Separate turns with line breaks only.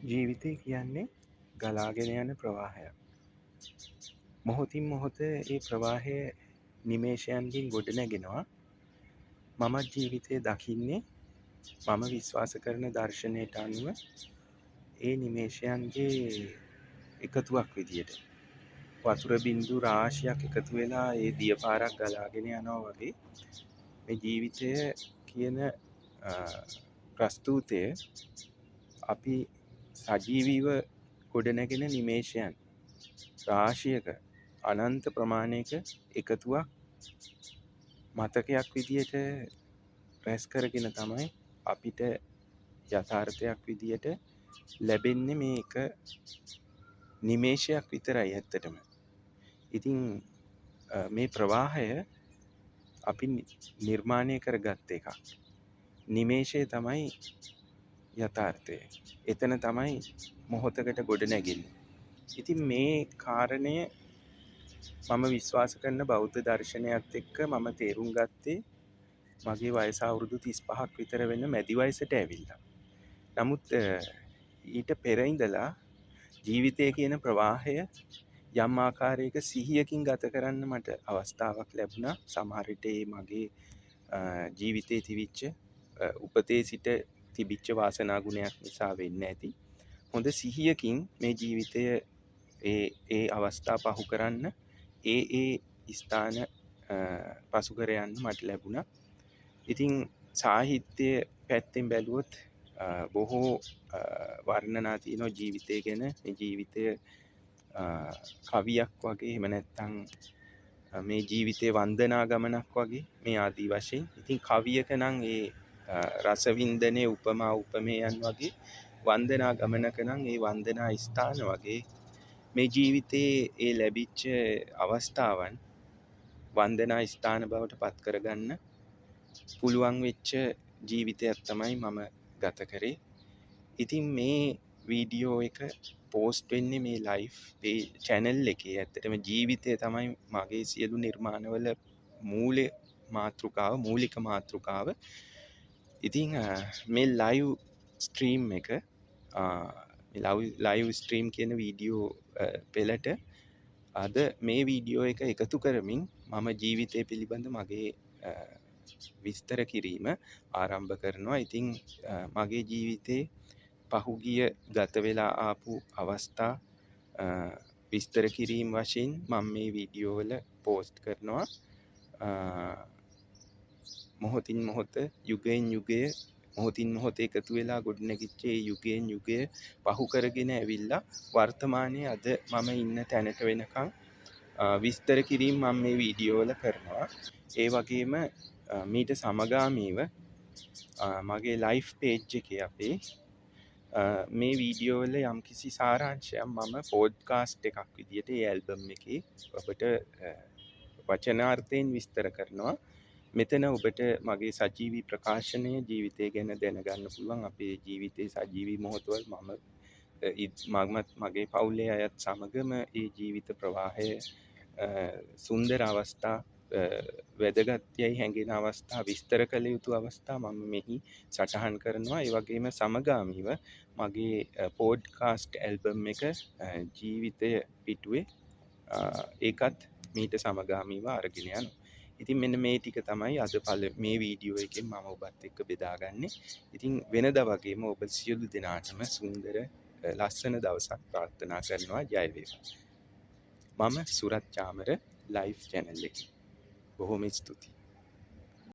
ජීවිතය කියන්නේ ගලාගෙන යන ප්‍රවාහයක්. මොහොතින් මොහොත ඒ ප්‍රවාහය නිමේෂයන්ගෙන් ගොඩනැගෙනවා. මමත් ජීවිතය දකින්නේ මම විශ්වාස කරන දර්ශනයට අනුව ඒ නිමේෂයන්ගේ එකතුවක් විදියට. වතුර බින්දු රාශියක් එකතු වෙලා ඒ දියපාරක් ගලාගෙන යනවා වගේ මේ ජීවිතය කියන ප්‍රස්තුතය අපි සජීවීව ගොඩනැගෙන නිමේෂයන් රාශියක අනන්ත ප්‍රමාණයක එකතුවක් මතකයක් විදියට රැස් කරගෙන තමයි අපිට යථාර්ථයක් විදියට ලැබෙන්නේ මේ එක නිමේෂයක් විතරයි ඇත්තටම. ඉතින් මේ ප්‍රවාහය අපි නිර්මාණය කරගත්ත එකක්. නිමේෂය තමයි යථාර්ථය. එතන තමයි මොහොතකට ගොඩ නැගෙන්නේ. ඉතින් මේ කාරණය මම විශ්වාස කරන බෞද්ධ දර්ශනයත් එක්ක මම තේරුම් ගත්තේ මගේ වයස අවුරුදු 35ක් විතර වෙන මැදි වයසට ඇවිල්ලා. නමුත් ඊට පෙර ඉඳලා ජීවිතය කියන ප්‍රවාහය යම් ආකාරයක සිහියකින් ගත කරන්න මට අවස්ථාවක් ලැබුණා. සමහර විට මගේ ජීවිතයේ තිබිච්ච උපතේ සිට තිබිච්ච වාසනා ගුණයක් නිසා වෙන්න ඇති. හොඳ සිහියකින් මේ ජීවිතය ඒ අවස්ථා පහු කරන්න ඒ ස්ථාන පසු කර යන්න මට ලැබුණා. ඉතින් සාහිත්‍ය පැත්තෙන් බැලුවොත් බොහෝ වර්ණනා තියෙනවා ජීවිතය ගැන. මේ ජීවිතය කවියක් වගේ, එහෙම නැත්නම් මේ ජීවිතේ වන්දනා ගමනක් වගේ මේ ආදී වශයෙන්. ඉතින් කවියක නම් ඒ රසවින්දනයේ උපමා උපමේයන් වගේ, වන්දනා ගමනක නම් ඒ වන්දනා ස්ථාන වගේ මේ ජීවිතයේ ඒ ලැබිච්ච අවස්ථාවන් වන්දනා ස්ථාන බවට පත් කරගන්න පුළුවන් වෙච්ච ජීවිතයක් තමයි මම ගත කරේ. ඉතින් මේ වීඩියෝ එක පෝස්ට් වෙන්නේ මේ ලයිව් channel එකේ. ඇත්තටම ජීවිතය තමයි මගේ සියලු නිර්මාණවල මූලික මාතෘකාව. ඉතින් මේ ලයිව් ස්ට්‍රීම් එක ලයිව් ස්ට්‍රීම් කියන වීඩියෝ පෙළට අද මේ වීඩියෝ එක එකතු කරමින් මම ජීවිතය පිළිබඳ මගේ විස්තර කිරීම ආරම්භ කරනවා. ඉතින් මගේ ජීවිතේ පහුගිය ගත වෙලා ආපු අවස්ථා විස්තර කිරීම වශයෙන් මම මේ වීඩියෝ වල පෝස්ට් කරනවා. මොහොතින් මොහොත, යුගයෙන් යුගය, මොහොතින් මොහොත එකතු වෙලා ගොඩනැගිච්ච ඒ යුගයෙන් යුගය පහු කරගෙන ඇවිල්ලා වර්තමානයේ අද මම ඉන්න තැනට වෙනකන් විස්තර කිරීම මම මේ වීඩියෝ වල කරනවා. ඒ වගේම මීට සමගාමීව මගේ ලයිව් පේජ් එකේ අපේ මේ වීඩියෝ වල යම්කිසි සාරාංශයක් මම පොඩ්කාස්ට් එකක් විදියට ඒ ඇල්බම් එකේ ඔබට වචනාර්ථයෙන් විස්තර කරනවා. මෙතන ඔබට මගේ සජීවී ප්‍රකාශනය ජීවිතය ගැන දැනගන්න පුළුවන්. අපේ ජීවිතයේ සජීවී මොහොතවල මමත් මගේ පවුලේ අයත් සමගම ඒ ජීවිත ප්‍රවාහය සුන්දර අවස්ථා, වැදගත් යයි හැඟෙන අවස්ථා, විස්තර කළ යුතු අවස්ථා මම මෙහි සටහන් කරනවා. ඒ වගේම සමගාමීව මගේ පොඩ්කාස්ට් ඇල්බම් එක ජීවිතය පිටුවේ ඒකත් මීට සමගාමීව අරගෙන යනවා. ඉතින් මෙන්න මේ ටික තමයි අද මේ වීඩියෝ එකෙන් මම ඔබත් එක්ක බෙදාගන්නේ. ඉතින් වෙනදා වගේම ඔබ සියලු දෙනාටම සුන්දර ලස්සන දවසක් ප්‍රාර්ථනා කරනවා. ජය වේවා. මම සුරත් චාමර ලයිව් channel එකේ. බොහොම ස්තුතියි.